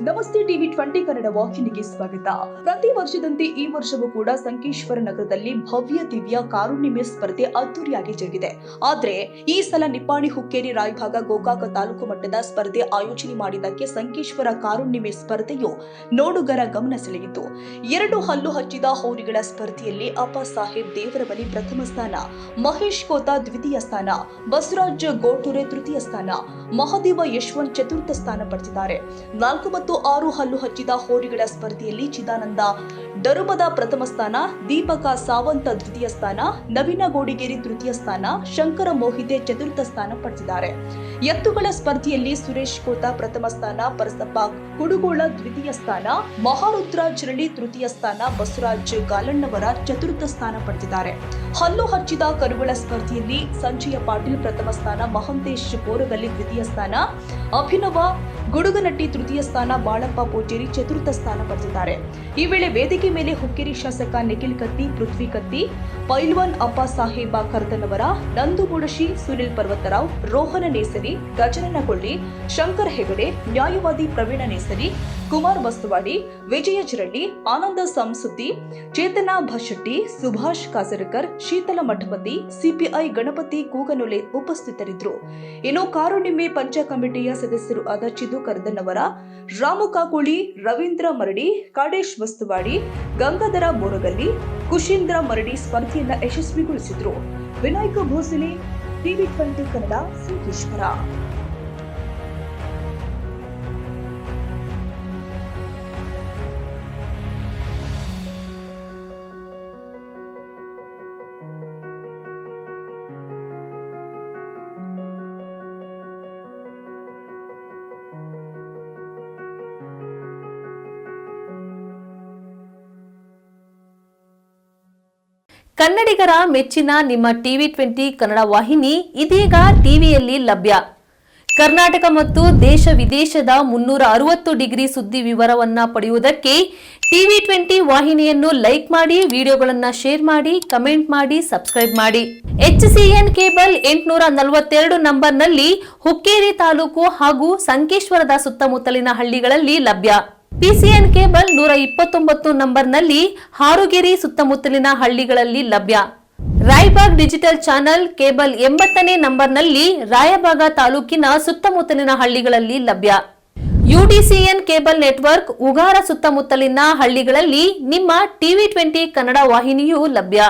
ನಮಸ್ತೆ ಟಿವಿ 20 ಕನ್ನಡ ವಾಹಿನಿಗೆ ಸ್ವಾಗತ. ಪ್ರತಿ ವರ್ಷದಂತೆ ಈ ವರ್ಷವೂ ಕೂಡ ಸಂಕೇಶ್ವರ ನಗರದಲ್ಲಿ ಭವ್ಯ ದಿವ್ಯ ಕಾರುಣ್ಣಿಮೆ ಸ್ಪರ್ಧೆ ಅದ್ದೂರಿಯಾಗಿ ಜರುಗಿದೆ. ಆದ್ರೆ ಈ ಸಲ ನಿಪ್ಪಾಣಿ, ಹುಕ್ಕೇರಿ, ರಾಯಭಾಗ, ಗೋಕಾಕ ತಾಲೂಕು ಮಟ್ಟದ ಸ್ಪರ್ಧೆ ಆಯೋಜನೆ ಮಾಡಿದ್ದಕ್ಕೆ ಸಂಕೇಶ್ವರ ಕಾರುಣ್ಣಿಮೆ ಸ್ಪರ್ಧೆಯು ನೋಡುಗರ ಗಮನ ಸೆಳೆಯಿತು. 2 ಹಲ್ಲು ಹಚ್ಚಿದ ಹೋರಿಗಳ ಸ್ಪರ್ಧೆಯಲ್ಲಿ ಅಪ್ಪ ಸಾಹೇಬ್ ದೇವರಬಲಿ ಪ್ರಥಮ ಸ್ಥಾನ, ಮಹೇಶ್ ಕೋತ ದ್ವಿತೀಯ ಸ್ಥಾನ, ಬಸವರಾಜ್ ಗೋಟೂರೆ ತೃತೀಯ ಸ್ಥಾನ, ಮಹದೇವ ಯಶವಂತ್ ಚತುರ್ಥ ಸ್ಥಾನ ಪಡೆದಿದ್ದಾರೆ. 4 ಮತ್ತು 6 ಹಲ್ಲು ಹಚ್ಚಿದ ಹೋರಿಗಳ ಸ್ಪರ್ಧೆಯಲ್ಲಿ ಚಿದಾನಂದ ಡರುಬದ ಪ್ರಥಮ ಸ್ಥಾನ, ದೀಪಕ ಸಾವಂತ ದ್ವಿತೀಯ ಸ್ಥಾನ, ನವೀನ ಗೋಡಿಗೇರಿ ತೃತೀಯ ಸ್ಥಾನ, ಶಂಕರ ಮೋಹಿತೆ ಚತುರ್ಥ ಸ್ಥಾನ ಪಡೆದಿದ್ದಾರೆ. ಎತ್ತುಗಳ ಸ್ಪರ್ಧೆಯಲ್ಲಿ ಸುರೇಶ್ ಕೋತ ಪ್ರಥಮ ಸ್ಥಾನ, ಪರಸಪ್ಪ ಕುಡುಗೋಳ ದ್ವಿತೀಯ ಸ್ಥಾನ, ಮಹಾರುದ್ರ ಜರಳಿ ತೃತೀಯ ಸ್ಥಾನ, ಬಸವರಾಜ್ ಗಾಲಣ್ಣವರ ಚತುರ್ಥ ಸ್ಥಾನ ಪಡೆದಿದ್ದಾರೆ. ಹಲ್ಲು ಹಚ್ಚಿದ ಕರುಗಳ ಸ್ಪರ್ಧೆಯಲ್ಲಿ ಸಂಜಯ ಪಾಟೀಲ್ ಪ್ರಥಮ ಸ್ಥಾನ, ಮಹಂತೇಶ್ ಬೋರಗಲ್ಲಿ ದ್ವಿತೀಯ ಸ್ಥಾನ, ಅಭಿನವ ಗುಡುಗನಟ್ಟಿ ತೃತೀಯ ಸ್ಥಾನ, ಬಾಳಪ್ಪ ಪೂಜೇರಿ ಚತುರ್ಥ ಸ್ಥಾನ ಪಡೆದಿದ್ದಾರೆ. ಈ ವೇಳೆ ವೇದಿಕೆ ಮೇಲೆ ಹುಕ್ಕೇರಿ ಶಾಸಕ ನಿಖಿಲ್ ಕತ್ತಿ, ಪೃಥ್ವಿ ಕತ್ತಿ, ಪೈಲ್ವಾನ್ ಅಪ್ಪ ಸಾಹೇಬ ಕರ್ದನವರ, ನಂದು ಮುಡಶಿ, ಸುನಿಲ್ ಪರ್ವತರಾವ್, ರೋಹನ ನೇಸರಿ, ಗಜನನಗೊಳ್ಳಿ, ಶಂಕರ್ ಹೆಗಡೆ, ನ್ಯಾಯವಾದಿ ಪ್ರವೀಣ ನೇಸರಿ, ಕುಮಾರ್ ಬಸ್ತವಾಡಿ, ವಿಜಯ ಜರಳ್ಳಿ, ಆನಂದ ಸಂಸುದ್ದಿ, ಚೇತನ ಭಶೆಟ್ಟಿ, ಸುಭಾಷ್ ಕಾಸರಕರ್, ಶೀತಲ ಮಠಪತಿ, ಸಿಪಿಐ ಗಣಪತಿ ಕೂಗನೊಲೆ ಉಪಸ್ಥಿತರಿದ್ದರು. ಇನ್ನು ಕಾರುಣ್ಣಿಮೆ ಪಂಚ ಕಮಿಟಿಯ ಸದಸ್ಯರು ಆದ ಚಿದು ಕರ್ದನ್ನವರ, ರಾಮು ಕಾಕುಳಿ, ರವೀಂದ್ರ ಮರಡಿ, ಕಾಡೇಶ್ ಬಸ್ತವಾಡಿ, ಗಂಗಾಧರ ಬೋರಗಲ್ಲಿ, ಕುಶೀಂದ್ರ ಮರಡಿ ಸ್ಪರ್ಧೆಯನ್ನ ಯಶಸ್ವಿಗೊಳಿಸಿದ್ರು. ವಿನಾಯಕ ಭೋಸಲೆ, ಟಿವಿ 20 ಕನ್ನಡ, ಸಂಕೇಶ್ವರ. ಕನ್ನಡಿಗರ ಮೆಚ್ಚಿನ ನಿಮ್ಮ ಟಿವಿ 20 ಕನ್ನಡ ವಾಹಿನಿ ಇದೀಗ ಟಿವಿಯಲ್ಲಿ ಲಭ್ಯ. ಕರ್ನಾಟಕ ಮತ್ತು ದೇಶ ವಿದೇಶದ 360 ಡಿಗ್ರಿ ಸುದ್ದಿ ವಿವರವನ್ನ ಪಡೆಯುವುದಕ್ಕೆ ಟಿವಿ 20 ವಾಹಿನಿಯನ್ನು ಲೈಕ್ ಮಾಡಿ, ವಿಡಿಯೋಗಳನ್ನು ಶೇರ್ ಮಾಡಿ, ಕಮೆಂಟ್ ಮಾಡಿ, ಸಬ್ಸ್ಕ್ರೈಬ್ ಮಾಡಿ. HCN ಕೇಬಲ್ 842 ನಂಬರ್ನಲ್ಲಿ ಹುಕ್ಕೇರಿ ತಾಲೂಕು ಹಾಗೂ ಸಂಕೇಶ್ವರದ ಸುತ್ತಮುತ್ತಲಿನ ಹಳ್ಳಿಗಳಲ್ಲಿ ಲಭ್ಯ. PCN ಕೇಬಲ್ 129 ನಂಬರ್ನಲ್ಲಿ ಹಾರುಗೆರೆ ಸುತ್ತಮುತ್ತಲಿನ ಹಳ್ಳಿಗಳಲ್ಲಿ ಲಭ್ಯ. ರಾಯಬಾಗ್ ಡಿಜಿಟಲ್ ಚಾನೆಲ್ ಕೇಬಲ್ 80ನೇ ನಂಬರ್ನಲ್ಲಿ ರಾಯಬಾಗ ತಾಲೂಕಿನ ಸುತ್ತಮುತ್ತಲಿನ ಹಳ್ಳಿಗಳಲ್ಲಿ ಲಭ್ಯ. UDCN ಕೇಬಲ್ ನೆಟ್ವರ್ಕ್ ಉಗಾರ ಸುತ್ತಮುತ್ತಲಿನ ಹಳ್ಳಿಗಳಲ್ಲಿ ನಿಮ್ಮ ಟಿವಿ 20 ಕನ್ನಡ ವಾಹಿನಿಯೂ ಲಭ್ಯ.